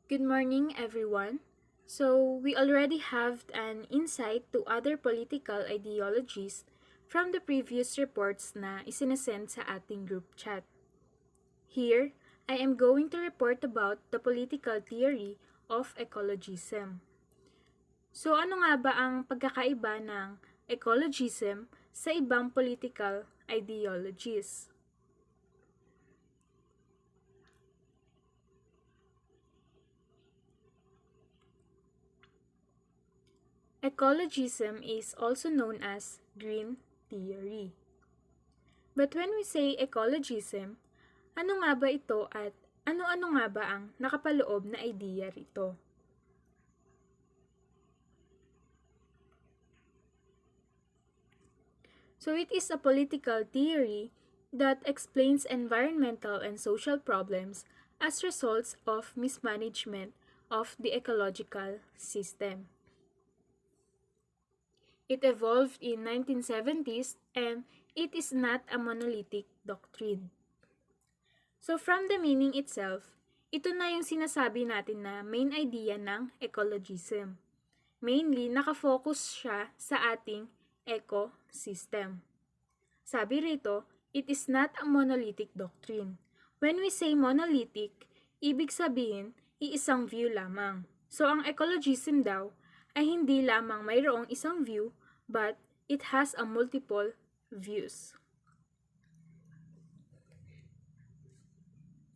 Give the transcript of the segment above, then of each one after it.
Good morning, everyone. So, we already have an insight to other political ideologies from the previous reports na isinasend sa ating group chat. Here, I am going to report about the political theory of ecologism. So, ano nga ba ang pagkakaiba ng ecologism sa ibang political ideologies? Ecologism is also known as green theory. But when we say ecologism, ano nga ba ito at ano-ano nga ba ang nakapaloob na idea rito? So it is a political theory that explains environmental and social problems as results of mismanagement of the ecological system. It evolved in 1970s and it is not a monolithic doctrine. So from the meaning itself, ito na yung sinasabi natin na main idea ng ecologism. Mainly, nakafocus siya sa ating ecosystem. Sabi rito, it is not a monolithic doctrine. When we say monolithic, ibig sabihin, iisang view lamang. So ang ecologism daw ay hindi lamang mayroong isang view, but it has a multiple views.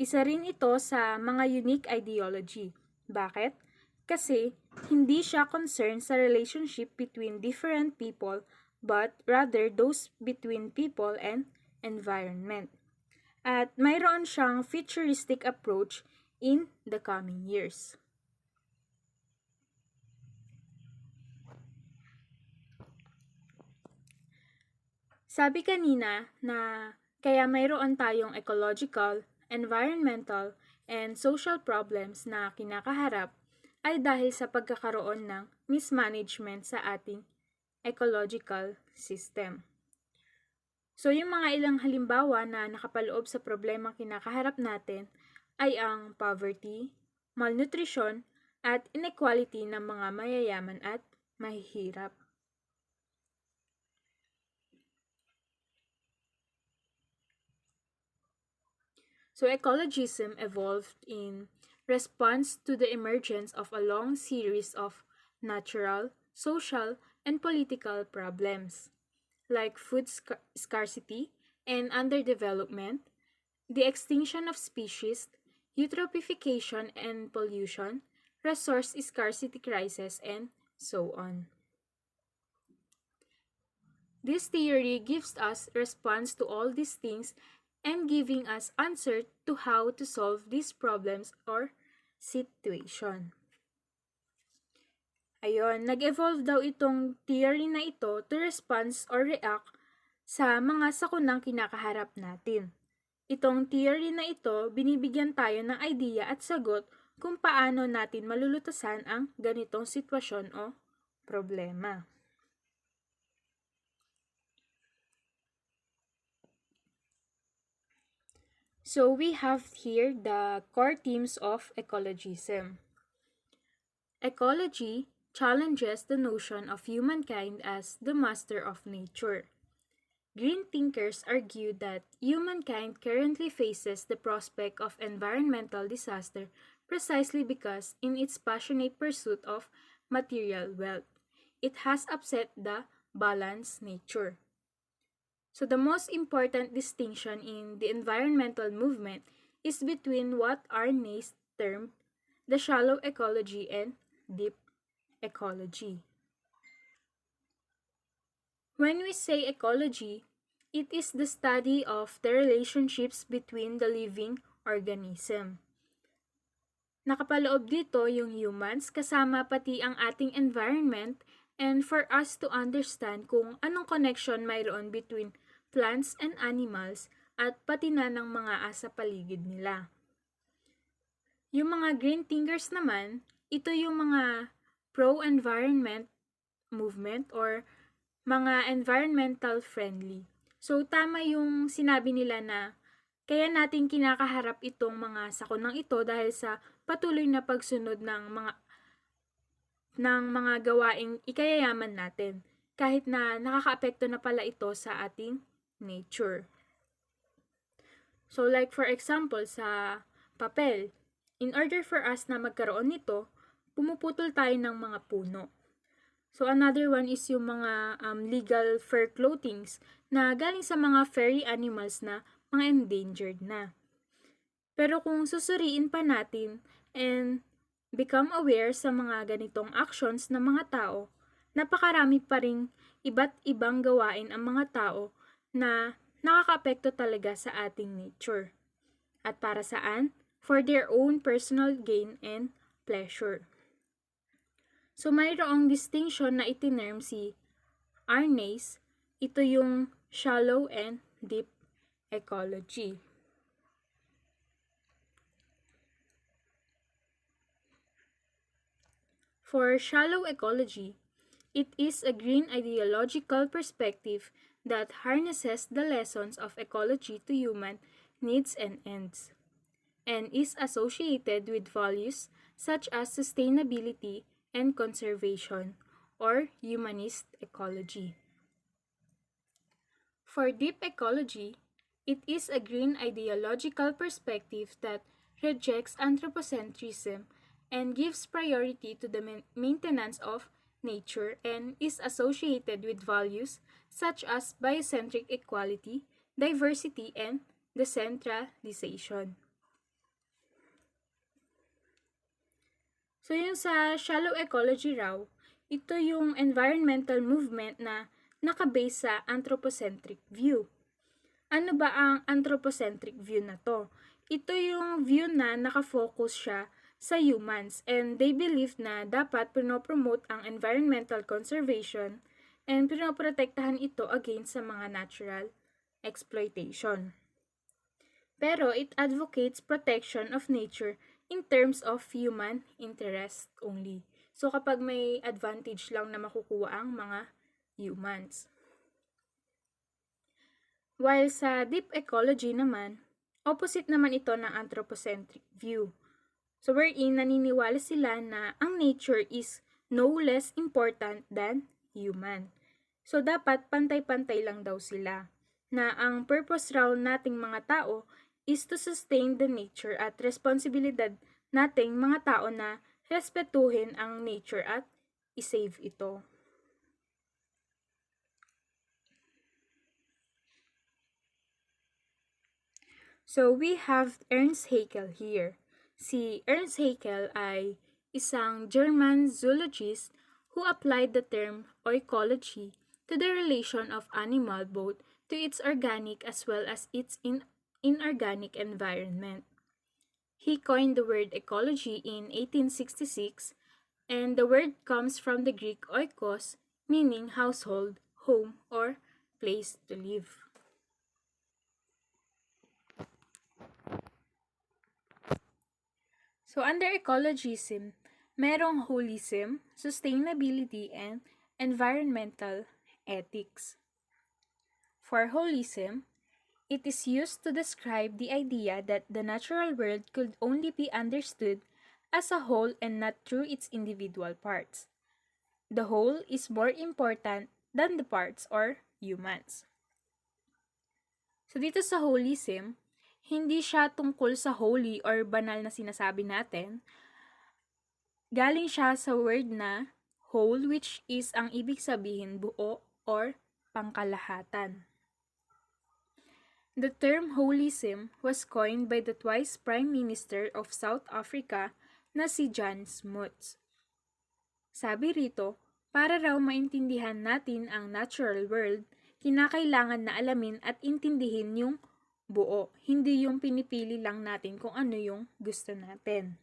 Isa rin ito sa mga unique ideology. Bakit? Kasi hindi siya concerned sa relationship between different people but rather those between people and environment. At mayroon siyang futuristic approach in the coming years. Sabi kanina na kaya mayroon tayong ecological, environmental, and social problems na kinakaharap ay dahil sa pagkakaroon ng mismanagement sa ating ecological system. So yung mga ilang halimbawa na nakapaloob sa problema kinakaharap natin ay ang poverty, malnutrition, at inequality ng mga mayayaman at mahihirap. So ecologism evolved in response to the emergence of a long series of natural, social, and political problems like food scarcity and underdevelopment, the extinction of species, eutrophication and pollution, resource scarcity crisis, and so on. This theory gives us response to all these things and giving us answer to how to solve these problems or situation. Ayon, nag-evolve daw itong theory na ito to respond or react sa mga sakunang kinakaharap natin. Itong theory na ito, binibigyan tayo ng idea at sagot kung paano natin malulutasan ang ganitong sitwasyon o problema. So we have here the core themes of ecologism. Ecology challenges the notion of humankind as the master of nature. Green thinkers argue that humankind currently faces the prospect of environmental disaster precisely because, in its passionate pursuit of material wealth, it has upset the balanced nature. So the most important distinction in the environmental movement is between what Arnaist termed the shallow ecology and deep ecology. When we say ecology, it is the study of the relationships between the living organism. Nakapaloob dito yung humans kasama pati ang ating environment and for us to understand kung anong connection mayroon between plants and animals at pati na ng mga asa paligid nila. Yung mga green thinkers naman, ito yung mga pro-environment movement or mga environmental friendly. So tama yung sinabi nila na Kaya natin kinakaharap itong mga sakonang ito dahil sa patuloy na pagsunod ng mga gawaing ikayayaman natin, kahit na nakakaapekto na pala ito sa ating nature. So like for example sa papel, in order for us na magkaroon nito, pumuputol tayo ng mga puno. So another one is yung mga legal fur clothings na galing sa mga furry animals na mga endangered na. Pero kung susuriin pa natin and become aware sa mga ganitong actions ng mga tao, napakarami pa ring iba't ibang gawain ang mga tao na nakakaapekto talaga sa ating nature. At para saan? For their own personal gain and pleasure. So mayroong distinction na itinerm si Arnace, ito yung shallow and deep ecology. For shallow ecology, it is a green ideological perspective that harnesses the lessons of ecology to human needs and ends, and is associated with values such as sustainability and conservation, or humanist ecology. For deep ecology, it is a green ideological perspective that rejects anthropocentrism and gives priority to the maintenance of nature and is associated with values such as biocentric equality, diversity, and decentralization. So yung sa shallow ecology raw, ito yung environmental movement na nakabase sa anthropocentric view. Ano ba ang anthropocentric view na to? Ito yung view na nakafocus siya sa humans and they believe na dapat pinopromote ang environmental conservation and pinoprotektahan ito against sa mga natural exploitation. Pero it advocates protection of nature in terms of human interest only. So kapag may advantage lang na makukuha ang mga humans. While sa deep ecology naman, opposite naman ito ng anthropocentric view. So wherein naniniwala sila na ang nature is no less important than human. So dapat pantay-pantay lang daw sila. Na ang purpose raw nating mga tao is to sustain the nature at responsibilidad nating mga tao na respetuhin ang nature at isave ito. So we have Ernst Haeckel here. Si Ernst Haeckel ay isang German zoologist who applied the term ecology to the relation of animal both to its organic as well as its inorganic environment. He coined the word ecology in 1866, and the word comes from the Greek oikos, meaning household, home, or place to live. So under ecologism, merong holism, sustainability, and environmental ethics. For holism, it is used to describe the idea that the natural world could only be understood as a whole and not through its individual parts. The whole is more important than the parts or humans. So dito sa holism, hindi siya tungkol sa holy or banal na sinasabi natin. Galing siya sa word na whole, which is ang ibig sabihin buo or pangkalahatan. The term holism was coined by the twice Prime Minister of South Africa na si Jan Smuts. Sabi rito, para raw maintindihan natin ang natural world, kinakailangan na alamin at intindihin yung buo, hindi yung pinipili lang natin kung ano yung gusto natin.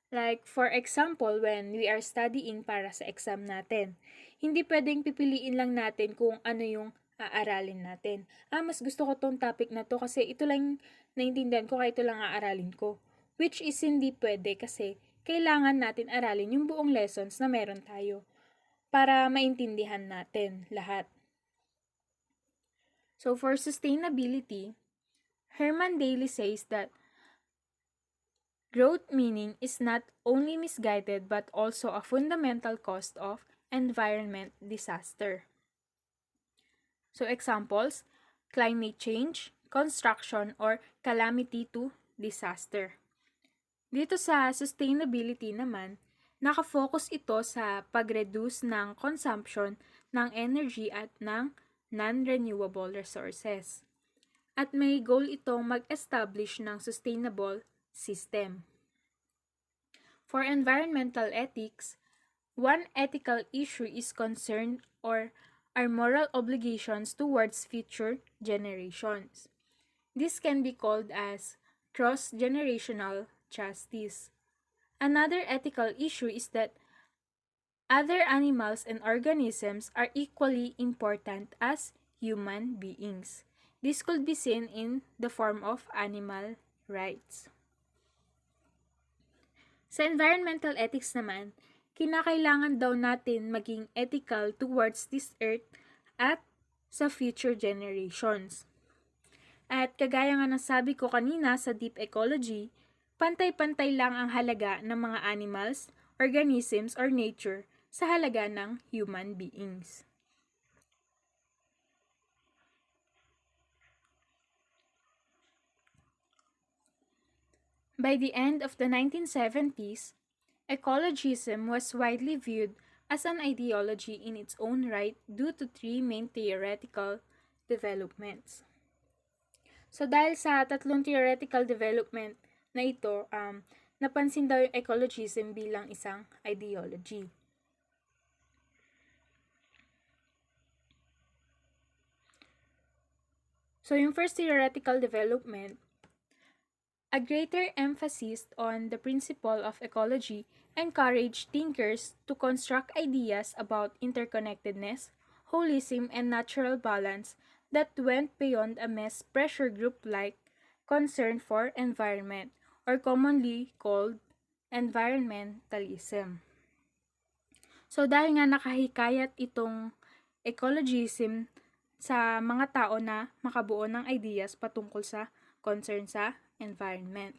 Like for example, when we are studying para sa exam natin, hindi pwedeng pipiliin lang natin kung ano yung aaralin natin. Mas gusto ko tong topic na to kasi ito lang naintindihan ko kaya ito lang aaralin ko. Which is hindi pwede kasi kailangan natin aralin yung buong lessons na meron tayo para maintindihan natin lahat. So for sustainability, Herman Daly says that growth meaning is not only misguided but also a fundamental cost of environment disaster. So examples, climate change, construction, or calamity to disaster. Dito sa sustainability naman, nakafocus ito sa pag-reduce ng consumption ng energy at ng non-renewable resources. At may goal itong mag-establish ng sustainable system. For environmental ethics, one ethical issue is concerned or our moral obligations towards future generations. This can be called as cross-generational justice. Another ethical issue is that other animals and organisms are equally important as human beings. This could be seen in the form of animal rights. Sa environmental ethics naman, kinakailangan daw natin maging ethical towards this earth at sa future generations. At kagaya nga ng sabi ko kanina sa deep ecology, pantay-pantay lang ang halaga ng mga animals, organisms, or nature sa halaga ng human beings. By the end of the 1970s, ecologism was widely viewed as an ideology in its own right due to three main theoretical developments. So dahil sa tatlong theoretical development na ito, napansin daw yung ecologism bilang isang ideology. So yung first theoretical development, a greater emphasis on the principle of ecology encouraged thinkers to construct ideas about interconnectedness, holism, and natural balance that went beyond a mass pressure group-like concern for environment, or commonly called environmentalism. So dahil nga nakahikayat itong ecologism sa mga tao na makabuo ng ideas patungkol sa concern sa environment.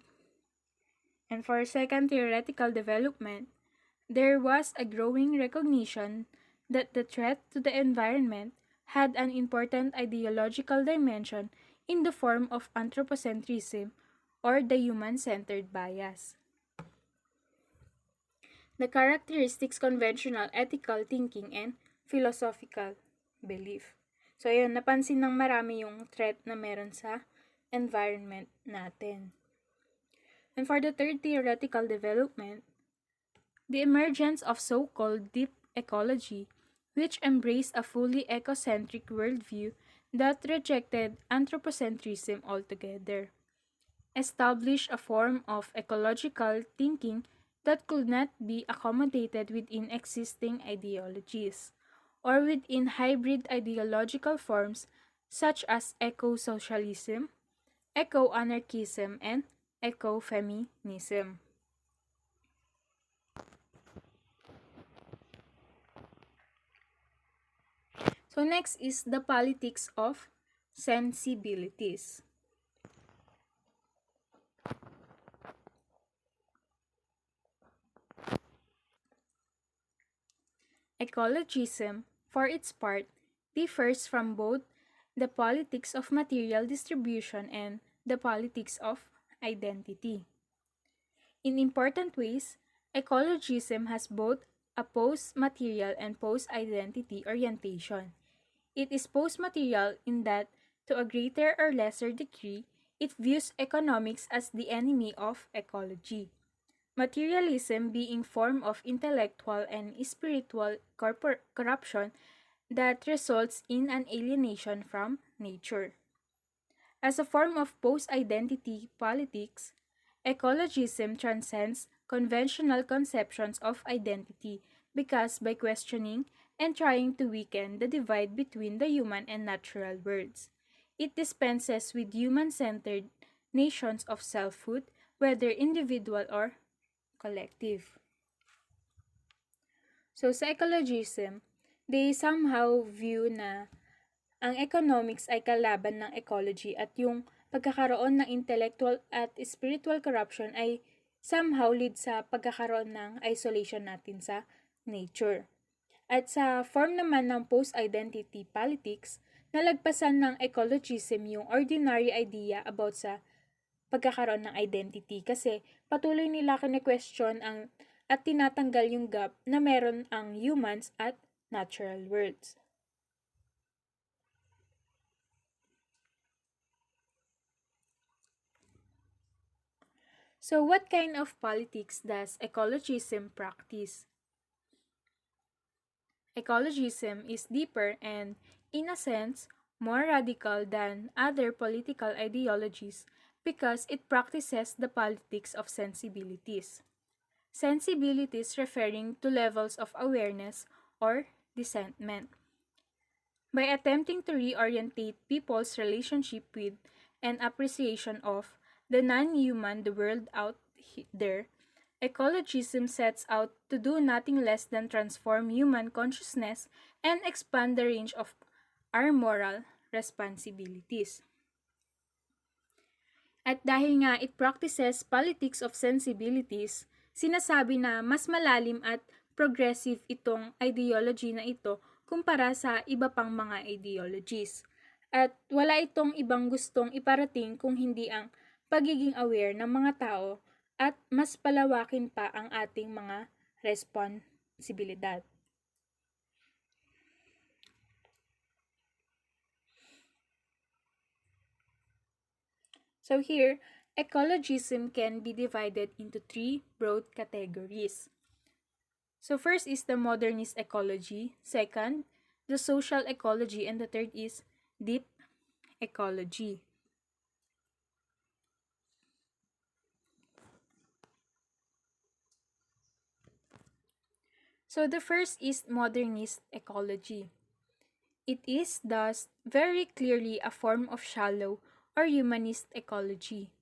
And for second theoretical development, there was a growing recognition that the threat to the environment had an important ideological dimension in the form of anthropocentrism or the human-centered bias. The characteristics conventional ethical thinking and philosophical belief. So ayun, napansin ng marami yung threat na meron sa environment natin. And for the third theoretical development, the emergence of so-called deep ecology, which embraced a fully ecocentric worldview that rejected anthropocentrism altogether, established a form of ecological thinking that could not be accommodated within existing ideologies, or within hybrid ideological forms such as eco-socialism, eco-anarchism, and ecofeminism. So next is the politics of sensibilities. Ecologism, for its part, differs from both the politics of material distribution and the politics of identity. In important ways, ecologism has both a post-material and post-identity orientation. It is post-material in that, to a greater or lesser degree, it views economics as the enemy of ecology. Materialism being form of intellectual and spiritual corruption that results in an alienation from nature. As a form of post-identity politics, ecologism transcends conventional conceptions of identity because by questioning and trying to weaken the divide between the human and natural worlds, it dispenses with human-centered notions of selfhood, whether individual or collective. So sa ecologism, they somehow view na ang economics ay kalaban ng ecology at yung pagkakaroon ng intellectual at spiritual corruption ay somehow lead sa pagkakaroon ng isolation natin sa nature. At sa form naman ng post-identity politics, nalagpasan ng ecologism yung ordinary idea about sa pagkakaroon ng identity kasi patuloy nila kine-question at tinatanggal yung gap na meron ang humans at natural worlds. So what kind of politics does ecologism practice? Ecologism is deeper and, in a sense, more radical than other political ideologies because it practices the politics of sensibilities. Sensibilities referring to levels of awareness or dissentment. By attempting to reorientate people's relationship with and appreciation of the non-human, the world out there, ecologism sets out to do nothing less than transform human consciousness and expand the range of our moral responsibilities. At dahil nga it practices politics of sensibilities, sinasabi na mas malalim at progressive itong ideology na ito kumpara sa iba pang mga ideologies. At wala itong ibang gustong iparating kung hindi ang pagiging aware ng mga tao at mas palawakin pa ang ating mga responsibilidad. So here, ecologism can be divided into three broad categories. So first is the modernist ecology, second, the social ecology, and the third is deep ecology. So the first is modernist ecology. It is thus very clearly a form of shallow or humanist ecology.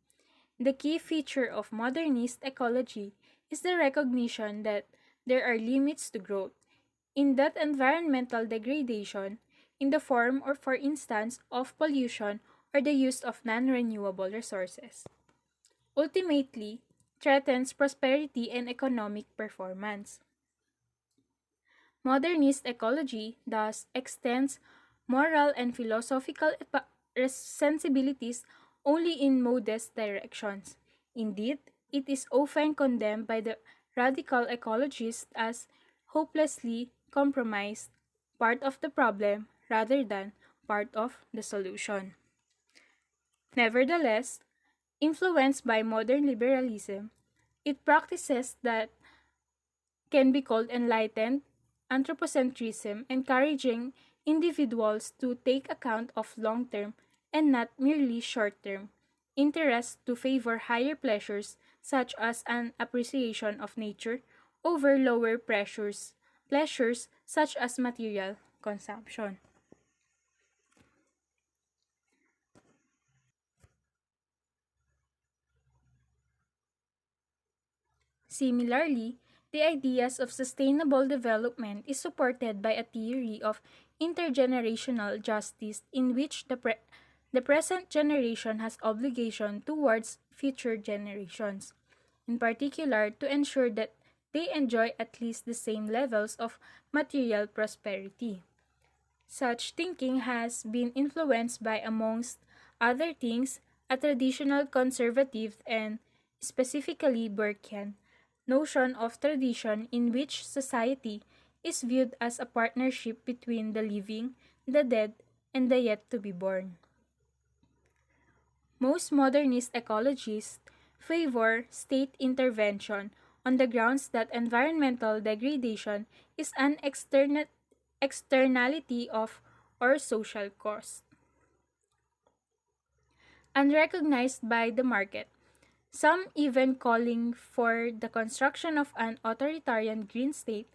The key feature of modernist ecology is the recognition that there are limits to growth, in that environmental degradation, in the form or for instance of pollution or the use of non-renewable resources, ultimately threatens prosperity and economic performance. Modernist ecology thus extends moral and philosophical sensibilities only in modest directions. Indeed, it is often condemned by the radical ecologists as hopelessly compromised, part of the problem rather than part of the solution. Nevertheless, influenced by modern liberalism, it practices that can be called enlightened anthropocentrism, encouraging individuals to take account of long-term and not merely short-term interests to favor higher pleasures such as an appreciation of nature over lower pleasures such as material consumption. Similarly, the ideas of sustainable development is supported by a theory of intergenerational justice in which the present generation has obligation towards future generations, in particular to ensure that they enjoy at least the same levels of material prosperity. Such thinking has been influenced by, amongst other things, a traditional conservative and specifically Burkean notion of tradition in which society is viewed as a partnership between the living, the dead, and the yet to be born. Most modernist ecologists favor state intervention on the grounds that environmental degradation is an externality of or social cost, unrecognized by the market. Some even calling for the construction of an authoritarian green state,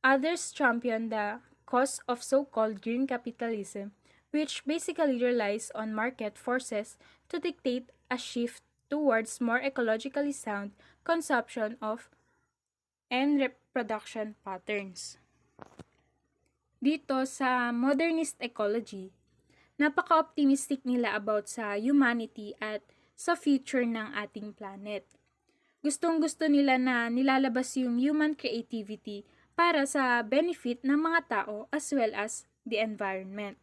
others champion the cause of so-called green capitalism, which basically relies on market forces to dictate a shift towards more ecologically sound consumption of and reproduction patterns. Dito sa modernist ecology, Napaka-optimistic nila about sa humanity at sa future ng ating planet. Gustong-gusto nila na nilalabas yung human creativity para sa benefit ng mga tao as well as the environment.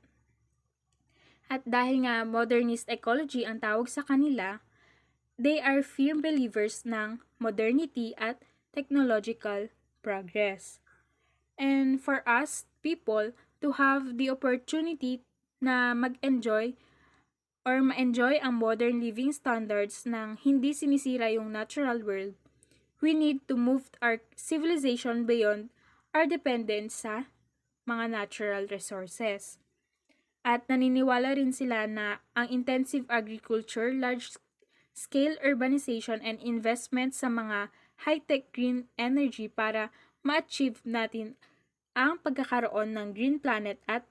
At dahil nga modernist ecology ang tawag sa kanila, they are firm believers ng modernity at technological progress. And for us people to have the opportunity na mag-enjoy or ma-enjoy ang modern living standards ng hindi sinisira yung natural world, we need to move our civilization beyond our dependence sa mga natural resources. At naniniwala rin sila na ang intensive agriculture, large-scale urbanization, and investment sa mga high-tech green energy para ma-achieve natin ang pagkakaroon ng green planet at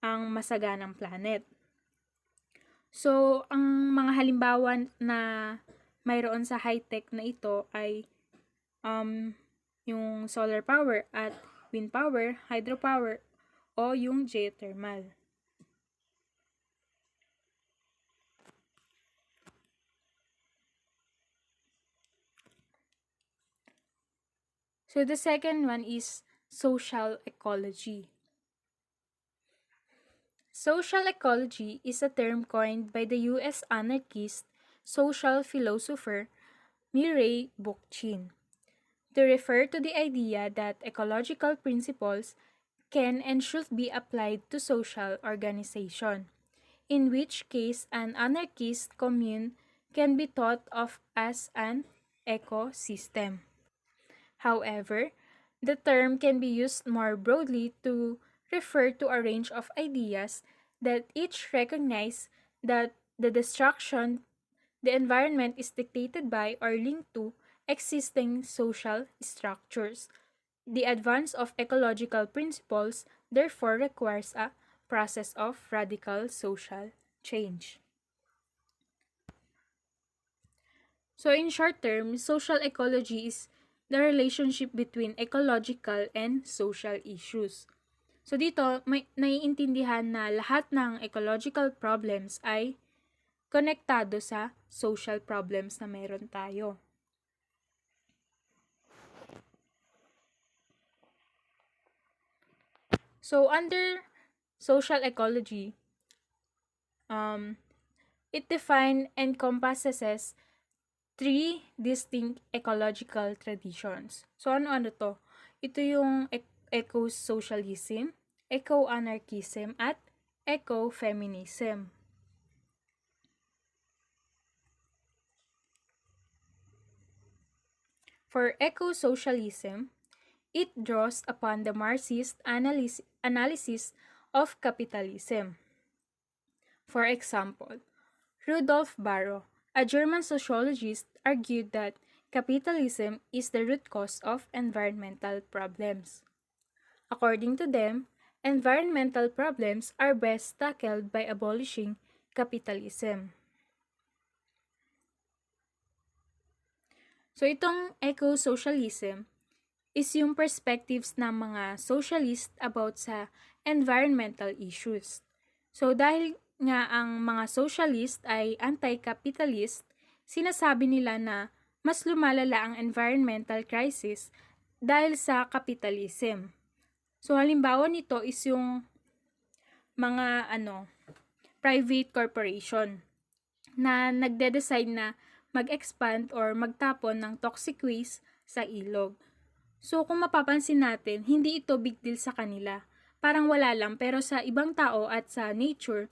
ang masaganang planet. So, ang mga halimbawa na mayroon sa high-tech na ito ay yung solar power at wind power, hydropower, o yung geothermal. So, the second one is social ecology. Social ecology is a term coined by the U.S. anarchist social philosopher Murray Bookchin to refer to the idea that ecological principles can and should be applied to social organization, in which case an anarchist commune can be thought of as an ecosystem. However, the term can be used more broadly to refer to a range of ideas that each recognize that the destruction the environment is dictated by or linked to existing social structures. The advance of ecological principles therefore requires a process of radical social change. So in short term, social ecology is the relationship between ecological and social issues. So dito, may naiintindihan na lahat ng ecological problems ay konektado sa social problems na meron tayo. So under social ecology, it encompasses three distinct ecological traditions. So ano to? Ito yung eco-socialism, eco-anarchism, at eco-feminism. For eco-socialism, it draws upon the Marxist analysis of capitalism. For example, Rudolf Barrow, a German sociologist, argued that capitalism is the root cause of environmental problems. According to them, environmental problems are best tackled by abolishing capitalism. So itong eco-socialism is yung perspectives ng mga socialist about sa environmental issues. So dahil nga ang mga socialist ay anti-capitalist, sinasabi nila na mas lumalala ang environmental crisis dahil sa capitalism. So halimbawa nito is yung mga private corporation na nagde-decide na mag-expand or magtapon ng toxic waste sa ilog. So kung mapapansin natin, hindi ito big deal sa kanila. Parang wala lang, pero sa ibang tao at sa nature,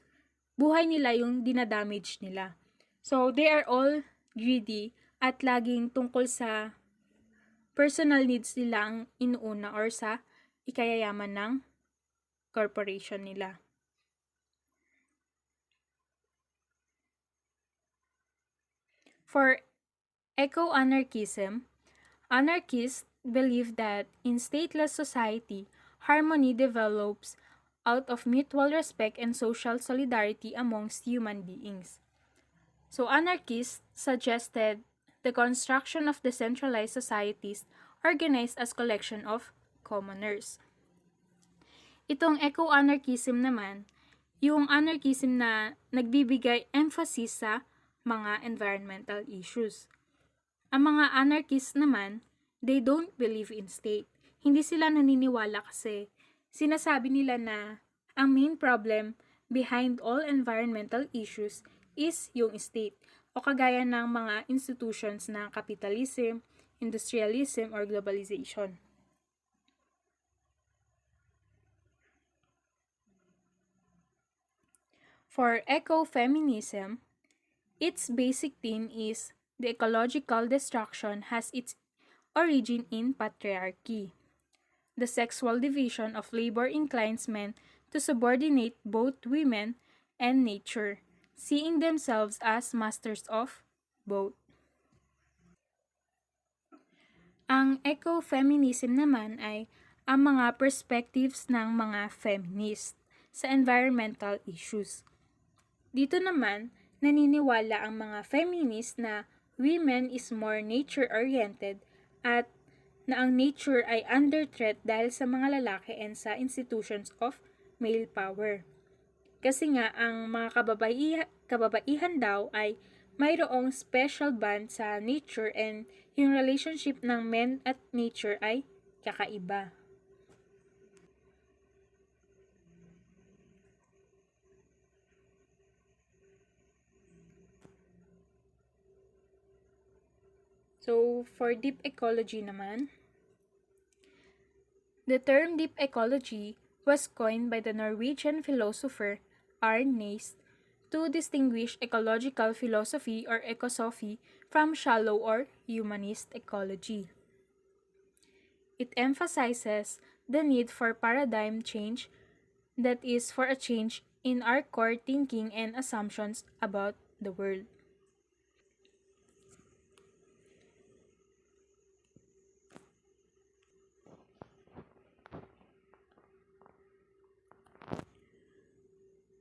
buhay nila yung dinadamage nila. So they are all greedy at laging tungkol sa personal needs nila ang inuuna or sa ikayayaman ng corporation nila. For eco-anarchism, anarchists believe that in stateless society, harmony develops out of mutual respect and social solidarity amongst human beings. So anarchists suggested the construction of decentralized societies organized as collection of commoners. Itong eco-anarchism naman yung anarchism na nagbibigay emphasis sa mga environmental issues. Ang mga anarchists naman, they don't believe in state. Hindi sila naniniwala kasi sinasabi nila na ang main problem behind all environmental issues is yung state o kagaya ng mga institutions na capitalism, industrialism, or globalization. For ecofeminism, its basic theme is the ecological destruction has its origin in patriarchy. The sexual division of labor inclines men to subordinate both women and nature, seeing themselves as masters of both. Ang ecofeminism naman ay ang mga perspectives ng mga feminist sa environmental issues. Dito naman, naniniwala ang mga feminist na women is more nature-oriented at na ang nature ay under threat dahil sa mga lalaki and sa institutions of male power. Kasi nga, ang mga kababaihan daw ay mayroong special bond sa nature and yung relationship ng men at nature ay kakaiba. So, for deep ecology naman, the term deep ecology was coined by the Norwegian philosopher Arne to distinguish ecological philosophy or ecosophy from shallow or humanist ecology. It emphasizes the need for paradigm change, that is, for a change in our core thinking and assumptions about the world.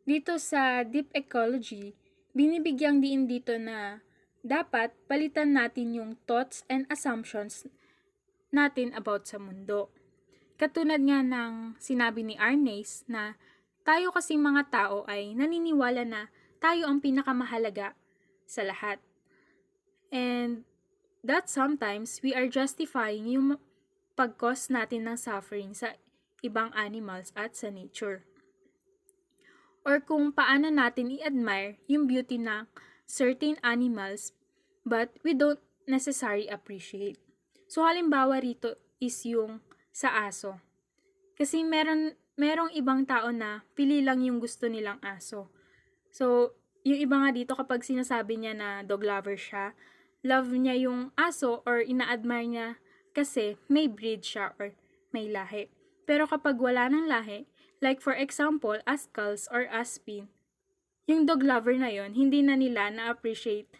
Dito sa deep ecology, binibigyang diin dito na dapat palitan natin yung thoughts and assumptions natin about sa mundo. Katulad nga ng sinabi ni Arnes na tayo kasing mga tao ay naniniwala na tayo ang pinakamahalaga sa lahat. And that sometimes we are justifying yung pag-cause natin ng suffering sa ibang animals at sa nature. Or kung paano natin i-admire yung beauty ng certain animals but we don't necessarily appreciate. So halimbawa rito is yung sa aso. Kasi merong ibang tao na pili lang yung gusto nilang aso. So, yung iba nga dito kapag sinasabi niya na dog lover siya, love niya yung aso or ina-admire niya kasi may breed siya or may lahi. Pero kapag wala ng lahi, like for example, Ascals or Aspin, yung dog lover na yon hindi na nila na-appreciate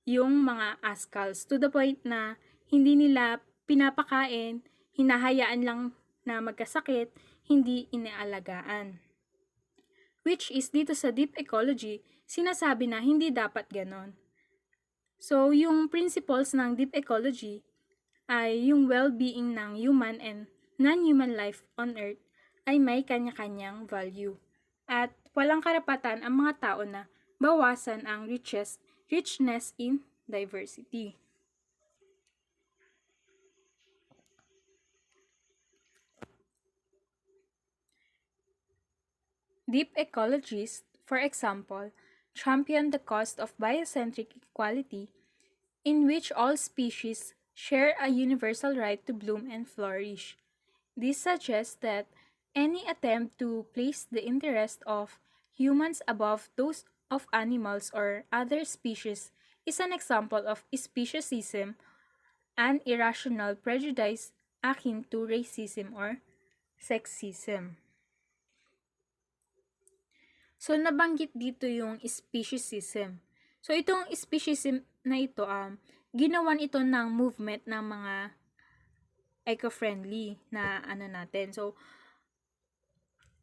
yung mga Ascals to the point na hindi nila pinapakain, hinahayaan lang na magkasakit, hindi inaalagaan. Which is dito sa deep ecology, sinasabi na hindi dapat ganon. So, yung principles ng deep ecology ay yung well-being ng human and non-human life on earth ay may kanya-kanyang value. At walang karapatan ang mga tao na bawasan ang richness in diversity. Deep ecologists, for example, champion the cause of biocentric equality, in which all species share a universal right to bloom and flourish. This suggests that any attempt to place the interest of humans above those of animals or other species is an example of speciesism, an irrational prejudice akin to racism or sexism. So, nabanggit dito yung speciesism. So, itong speciesism na ito, ginawan ito ng movement ng mga eco-friendly na natin. So,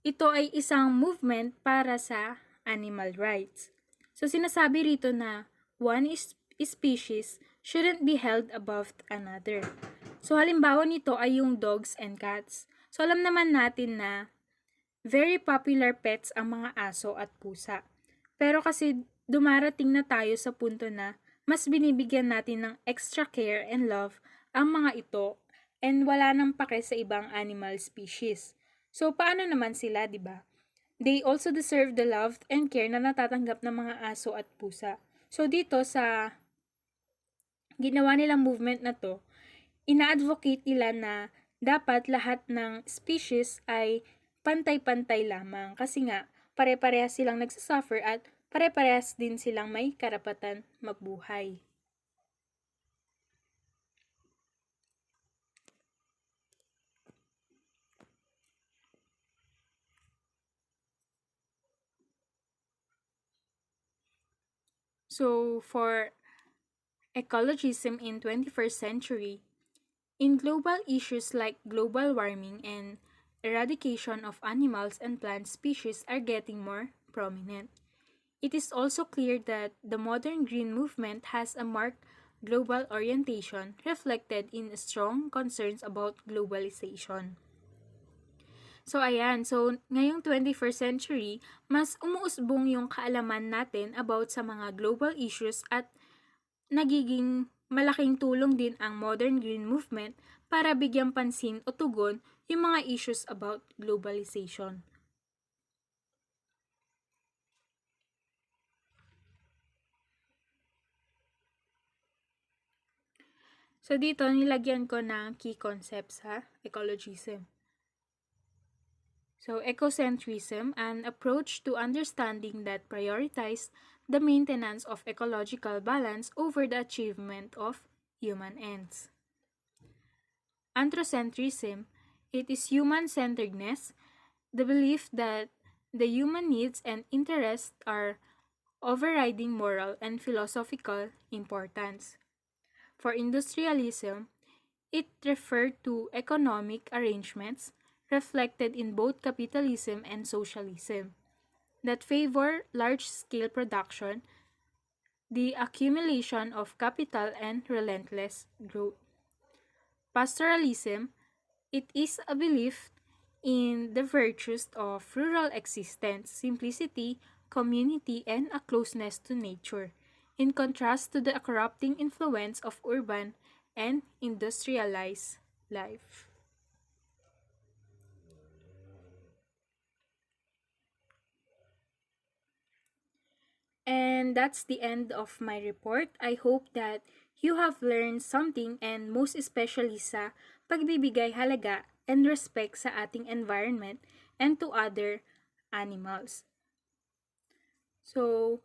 ito ay isang movement para sa animal rights. So, sinasabi rito na one species shouldn't be held above another. So, halimbawa nito ay yung dogs and cats. So, alam naman natin na Very popular pets ang mga aso at pusa. Pero kasi dumarating na tayo sa punto na mas binibigyan natin ng extra care and love ang mga ito and wala nang pake sa ibang animal species. So paano naman sila, 'di ba? They also deserve the love and care na natatanggap ng mga aso at pusa. So dito sa ginawa nilang movement na to, ina-advocate nila na dapat lahat ng species ay pantay-pantay lamang kasi nga pare-parehas silang nagsasuffer at pare-parehas din silang may karapatan magbuhay. So for ecologism in 21st century, in global issues like global warming and eradication of animals and plant species are getting more prominent. It is also clear that the modern green movement has a marked global orientation reflected in strong concerns about globalization. So ayan, so ngayong 21st century, mas umuusbong yung kaalaman natin about sa mga global issues at nagiging malaking tulong din ang modern green movement para bigyang pansin o tugon yung mga issues about globalization. So dito, nilagyan ko ng key concepts sa ecologism. So ecocentrism, an approach to understanding that prioritizes the maintenance of ecological balance over the achievement of human ends. Anthropocentrism, it is human-centeredness, the belief that the human needs and interests are overriding moral and philosophical importance. For industrialism, it referred to economic arrangements reflected in both capitalism and socialism that favor large-scale production, the accumulation of capital, and relentless growth. Pastoralism, it is a belief in the virtues of rural existence, simplicity, community, and a closeness to nature, in contrast to the corrupting influence of urban and industrialized life. And that's the end of my report. I hope that you have learned something and most especially sa pagbibigay halaga and respect sa ating environment and to other animals. So,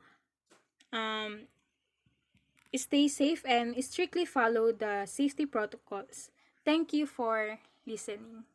um, stay safe and strictly follow the safety protocols. Thank you for listening.